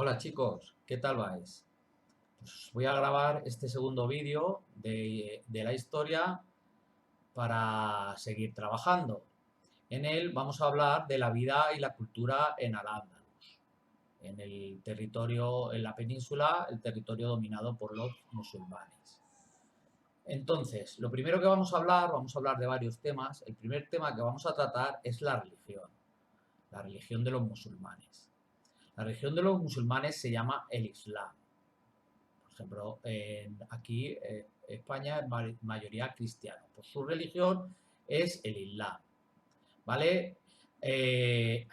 Hola chicos, ¿qué tal vais? Pues voy a grabar este segundo vídeo de la historia para seguir trabajando. En él vamos a hablar de la vida y la cultura en Al-Ándalus, en el territorio, en la península, el territorio dominado por los musulmanes. Entonces, lo primero que vamos a hablar de varios temas. El primer tema que vamos a tratar es la religión de los musulmanes. La religión de los musulmanes se llama el Islam. Por ejemplo, aquí España es mayoría cristiana. Pues su religión es el Islam, ¿vale? Eh,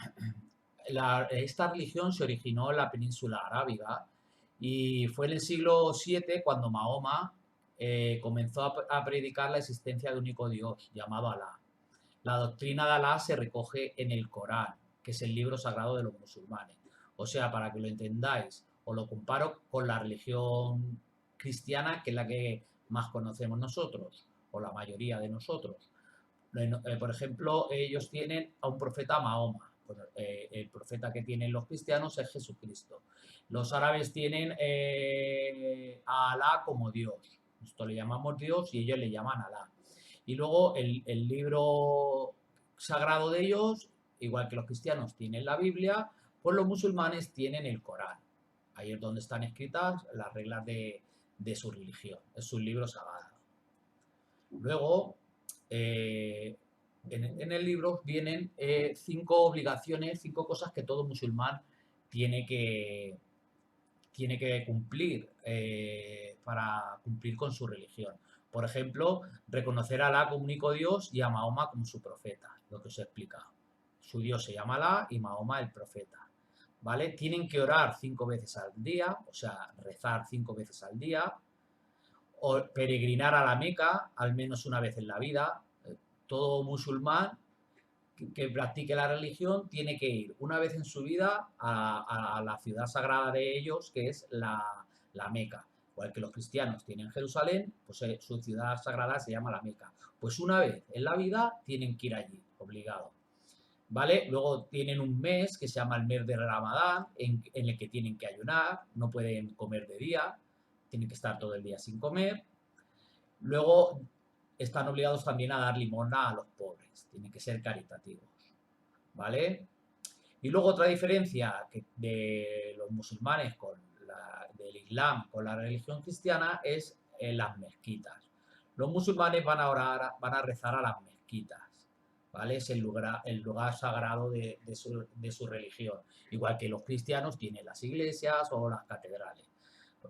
esta religión se originó en la península arábiga y fue en el siglo VII cuando Mahoma comenzó a predicar la existencia de un único Dios llamado Alá. La doctrina de Alá se recoge en el Corán, que es el libro sagrado de los musulmanes. O sea, para que lo entendáis, os lo comparo con la religión cristiana, que es la que más conocemos nosotros, o la mayoría de nosotros. Por ejemplo, ellos tienen a un profeta Mahoma. Pues, el profeta que tienen los cristianos es Jesucristo. Los árabes tienen a Alá como Dios. Esto le llamamos Dios y ellos le llaman Alá. Y luego el libro sagrado de ellos, igual que los cristianos tienen la Biblia, pues los musulmanes tienen el Corán. Ahí es donde están escritas las reglas de su religión. Es su libro sagrado. Luego, eh, en el libro vienen 5 obligaciones, 5 cosas que todo musulmán tiene que, tiene que cumplir para cumplir con su religión. Por ejemplo, reconocer a Alá como único Dios y a Mahoma como su profeta, lo que os he explicado. Su Dios se llama Alá y Mahoma el profeta. ¿Vale? Tienen que orar 5 veces al día, o sea, rezar 5 veces al día, o peregrinar a la Meca al menos una vez en la vida. Todo musulmán que practique la religión tiene que ir una vez en su vida a la ciudad sagrada de ellos, que es la Meca. Igual que los cristianos tienen Jerusalén, pues su ciudad sagrada se llama la Meca. Pues una vez en la vida tienen que ir allí, obligado. ¿Vale? Luego tienen un mes que se llama el mes de Ramadán, en el que tienen que ayunar, no pueden comer de día, tienen que estar todo el día sin comer. Luego están obligados también a dar limosna a los pobres, tienen que ser caritativos, ¿vale? Y luego otra diferencia de los musulmanes del Islam con la religión cristiana es en las mezquitas. Los musulmanes van a orar, van a rezar a las mezquitas, ¿vale? Es el lugar sagrado de su religión. Igual que los cristianos tienen las iglesias o las catedrales.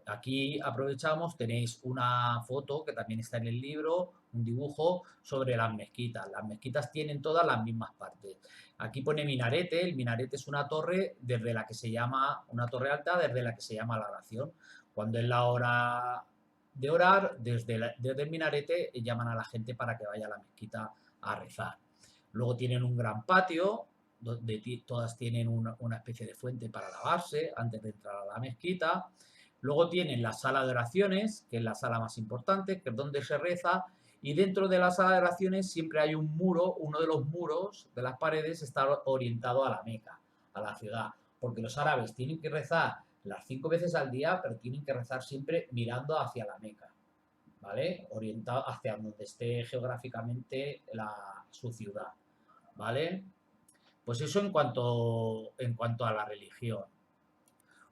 Aquí aprovechamos, tenéis una foto que también está en el libro, un dibujo sobre las mezquitas. Las mezquitas tienen todas las mismas partes. Aquí pone minarete, el minarete es una torre desde la que se llama, una torre alta desde la que se llama la oración. Cuando es la hora de orar, desde el minarete llaman a la gente para que vaya a la mezquita a rezar. Luego tienen un gran patio, donde todas tienen una especie de fuente para lavarse antes de entrar a la mezquita. Luego tienen la sala de oraciones, que es la sala más importante, que es donde se reza, y dentro de la sala de oraciones siempre hay un muro, uno de los muros de las paredes está orientado a la Meca, a la ciudad, porque los árabes tienen que rezar las 5 veces al día, pero tienen que rezar siempre mirando hacia la Meca, ¿vale? Orientado hacia donde esté geográficamente su ciudad, ¿vale? Pues eso en cuanto a la religión.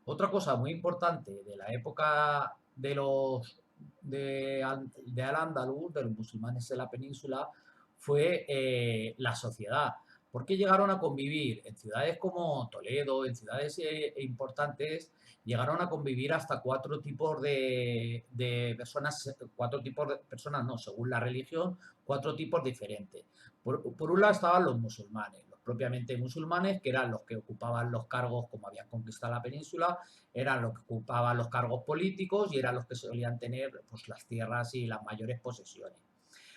Otra cosa muy importante de la época de Al-Ándalus, de los musulmanes en la península, fue la sociedad. Porque llegaron a convivir en ciudades como Toledo, en ciudades importantes, llegaron a convivir hasta 4 tipos de personas, 4 tipos de personas, no, según la religión, 4 tipos diferentes. Por un lado estaban los musulmanes, los propiamente musulmanes, que eran los que ocupaban los cargos, como habían conquistado la península, eran los que ocupaban los cargos políticos y eran los que solían tener pues, las tierras y las mayores posesiones.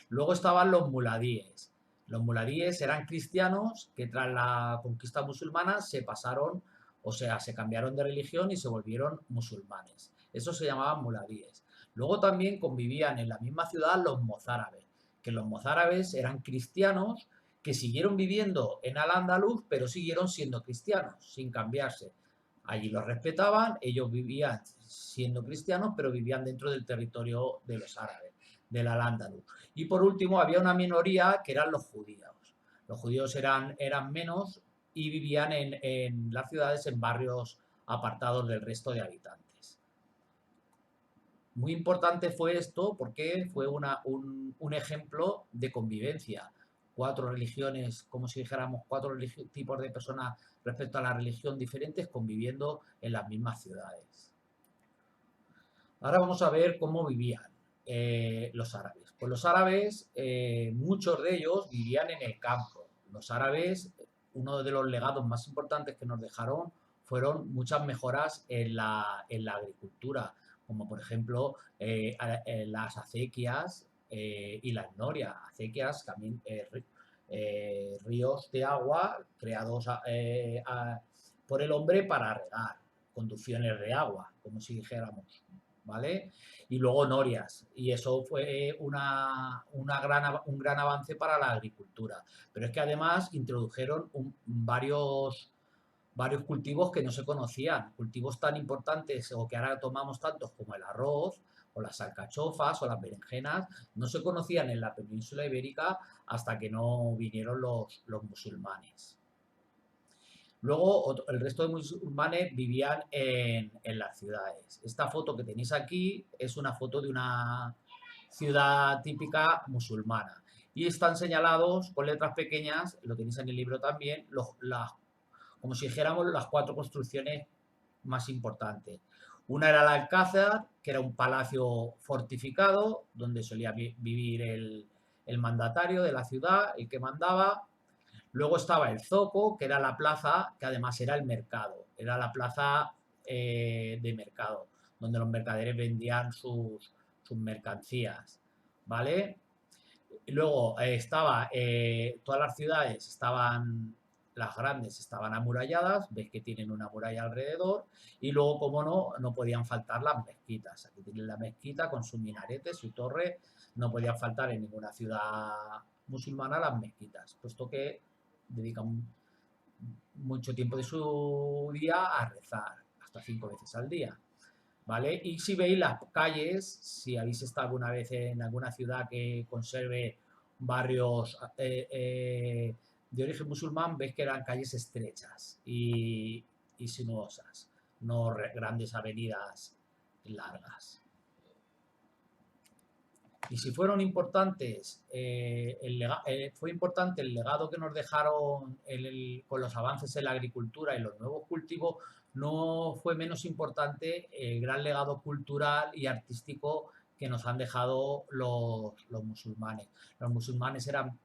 Luego estaban los muladíes. Los muladíes eran cristianos que tras la conquista musulmana se pasaron, o sea, se cambiaron de religión y se volvieron musulmanes. Eso se llamaban muladíes. Luego también convivían en la misma ciudad los mozárabes, que los mozárabes eran cristianos que siguieron viviendo en Al-Ándalus, pero siguieron siendo cristianos, sin cambiarse. Allí los respetaban, ellos vivían siendo cristianos, pero vivían dentro del territorio de los árabes, del Al-Ándalus. Y por último, había una minoría que eran los judíos. Los judíos eran menos y vivían en las ciudades en barrios apartados del resto de habitantes. Muy importante fue esto porque fue un ejemplo de convivencia. 4 religiones, como si dijéramos, 4 tipos de personas respecto a la religión diferentes conviviendo en las mismas ciudades. Ahora vamos a ver cómo vivían los árabes. Pues los árabes, muchos de ellos vivían en el campo. Los árabes, uno de los legados más importantes que nos dejaron fueron muchas mejoras en la agricultura, como por ejemplo las acequias y las norias. Acequias, también ríos de agua creados por el hombre para regar, conducciones de agua, como si dijéramos. ¿Vale? Y luego norias, y eso fue un gran avance para la agricultura. Pero es que además introdujeron varios cultivos que no se conocían, cultivos tan importantes o que ahora tomamos tantos como el arroz o las alcachofas o las berenjenas, no se conocían en la península ibérica hasta que no vinieron los musulmanes. Luego, el resto de musulmanes vivían en las ciudades. Esta foto que tenéis aquí es una foto de una ciudad típica musulmana. Y están señalados con letras pequeñas, lo tenéis en el libro también, como si dijéramos las 4 construcciones más importantes. Una era el Alcázar, que era un palacio fortificado, donde solía vivir el mandatario de la ciudad, el que mandaba. Luego estaba el Zoco, que era la plaza, que además era el mercado, era la plaza de mercado, donde los mercaderes vendían sus mercancías, ¿vale? Y luego todas las ciudades estaban, las grandes estaban amuralladas, ves que tienen una muralla alrededor, y luego, como no podían faltar las mezquitas. Aquí tienen la mezquita con su minarete, su torre, no podían faltar en ninguna ciudad musulmana las mezquitas, puesto que dedican mucho tiempo de su día a rezar, hasta 5 veces al día. ¿Vale? Y si veis las calles, si habéis estado alguna vez en alguna ciudad que conserve barrios de origen musulmán, veis que eran calles estrechas y sinuosas, no grandes avenidas largas. Y si fueron importantes, fue importante el legado que nos dejaron con los avances en la agricultura y los nuevos cultivos, no fue menos importante el gran legado cultural y artístico que nos han dejado los musulmanes. Los musulmanes eran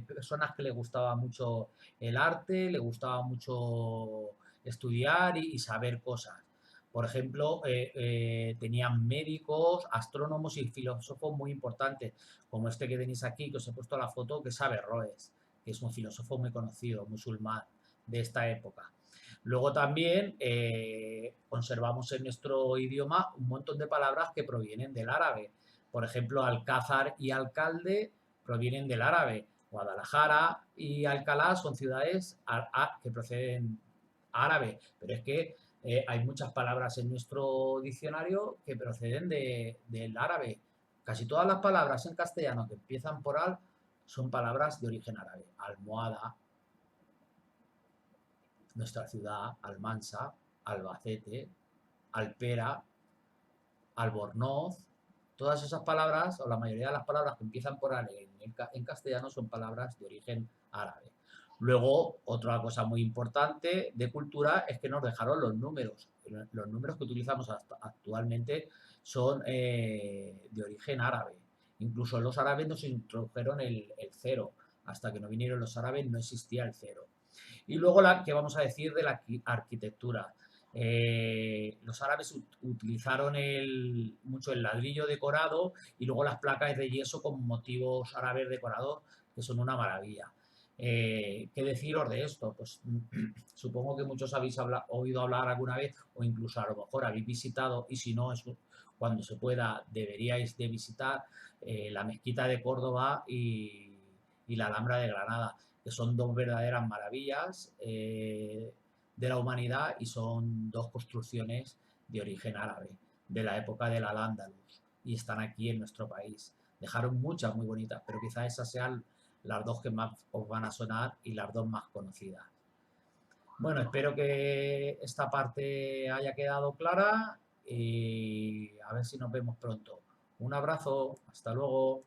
personas que les gustaba mucho el arte, les gustaba mucho estudiar y saber cosas. Por ejemplo, tenían médicos, astrónomos y filósofos muy importantes, como este que tenéis aquí, que os he puesto la foto, que es Averroes, que es un filósofo muy conocido, musulmán, de esta época. Luego también conservamos en nuestro idioma un montón de palabras que provienen del árabe. Por ejemplo, Alcázar y alcalde provienen del árabe. Guadalajara y Alcalá son ciudades que proceden árabe, pero es que hay muchas palabras en nuestro diccionario que proceden del árabe. Casi todas las palabras en castellano que empiezan por al son palabras de origen árabe. Almohada, nuestra ciudad, Almansa, Albacete, Alpera, Albornoz. Todas esas palabras, o la mayoría de las palabras que empiezan por al en castellano, son palabras de origen árabe. Luego, otra cosa muy importante de cultura es que nos dejaron los números. Los números que utilizamos actualmente son de origen árabe. Incluso los árabes nos introdujeron el cero. Hasta que no vinieron los árabes no existía el cero. Y luego, ¿qué vamos a decir de la arquitectura? Los árabes utilizaron mucho el ladrillo decorado y luego las placas de yeso con motivos árabes decorados que son una maravilla. ¿Qué deciros de esto? Pues supongo que muchos habéis oído hablar alguna vez o incluso a lo mejor habéis visitado, y si no, cuando se pueda deberíais de visitar la Mezquita de Córdoba y la Alhambra de Granada, que son 2 verdaderas maravillas de la humanidad y son dos construcciones de origen árabe, de la época del Al-Ándalus, y están aquí en nuestro país. Dejaron muchas muy bonitas, pero quizás esas sean las dos que más os van a sonar y las dos más conocidas. Bueno, espero que esta parte haya quedado clara y a ver si nos vemos pronto. Un abrazo, hasta luego.